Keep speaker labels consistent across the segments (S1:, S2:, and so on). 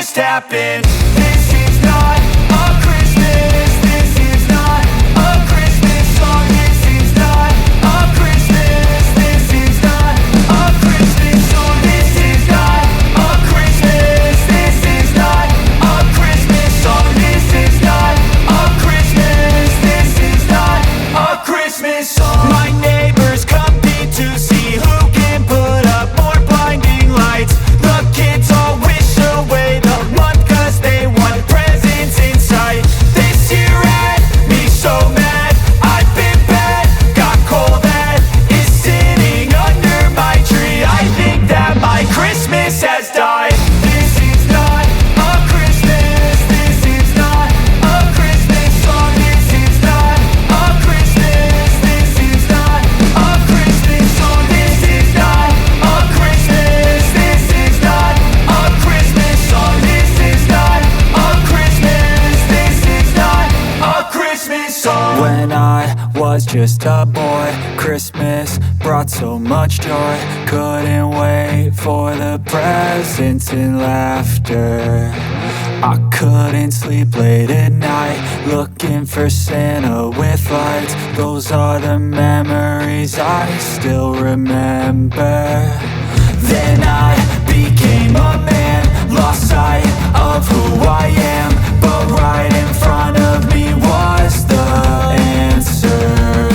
S1: just happened? This is not a Christmas. This is not a Christmas song. This is not a Christmas. This is not a Christmas song. This is not a Christmas. This is not a Christmas song. This is not a Christmas. This is not a Christmas song. My neighbors compete to see who can put up more blinding lights. The kids all wish away the month 'cause they want presents in sight. This year had me so mad, I've been bad. Got cold that is sitting under my tree. I think that my Christmas has died. This is not a Christmas. This is not a Christmas song. This is not a Christmas. This is not a Christmas song. This is not a Christmas. This is not a Christmas song. This is not a Christmas. This is not a Christmas song. When I was just a boy, Christmas brought so much joy. Couldn't wait for the presents and laughter. I couldn't sleep late at night, looking for Santa with lights. Those are the memories I still remember. Then I became a man, lost sight of who I am. But right in front of me was the answer.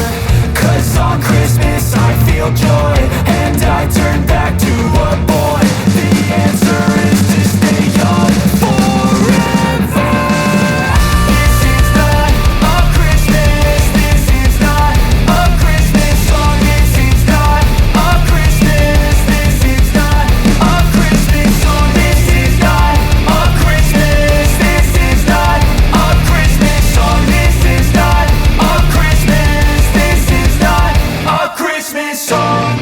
S1: 'Cause on Christmas I feel joy, and I turn back to a boy. The answer is to stay young forever. This is not a Christmas. This is not a Christmas song. This is not a Christmas. This is not a Christmas song. This is not a Christmas. This is not a Christmas song. This is not a Christmas. This is not a Christmas song. This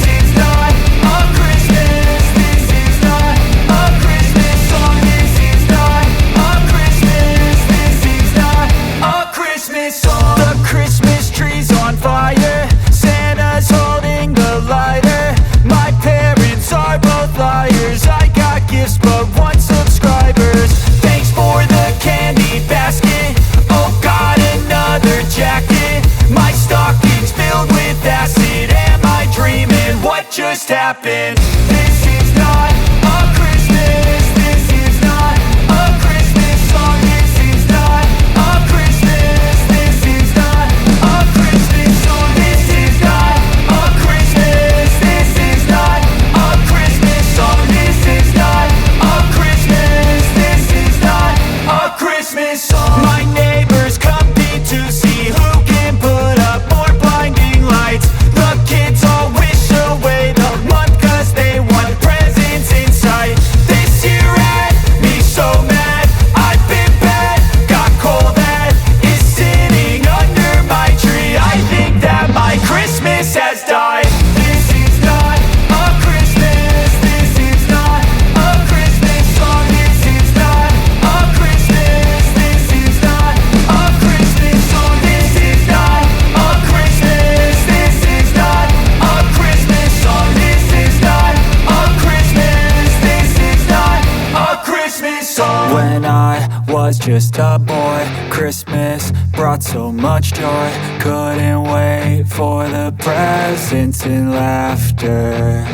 S1: is not a Christmas. This is not a Christmas song. This is not a Christmas. This is not a Christmas song. The Christmas tree's on fire. Santa's holding the lighter. My parents are both liars. I got gifts but one subscribers. Thanks for the candy basket. Oh, got another jacket. My stocking's filled with acid. Am I dreaming? What just happened? This is not a Christmas. This is not a Christmas song. This is not a Christmas. This is not a Christmas song. This is not a Christmas. This is not a Christmas song. This is not a Christmas. This is not a Christmas song. My neighbors compete to see who can put up more blinding lights. The kids all wish away the month 'cause they want presents in sight. This year had me so mad, I've been bad. Got cold that is sitting under my tree. I think that my Christmas has died. This is not a Christmas. This is not a Christmas song. This is not a Christmas. This is not a Christmas song. This is not a Christmas. This is not a Christmas song. This is not a Christmas. This is not a Christmas song. When I was just a boy, Christmas brought so much joy. Couldn't wait for the presents and laughter.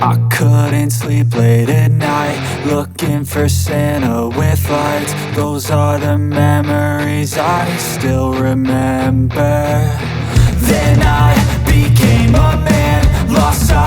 S1: I couldn't sleep late at night, looking for Santa with lights. Those are the memories I still remember. Then I became a man, lost sight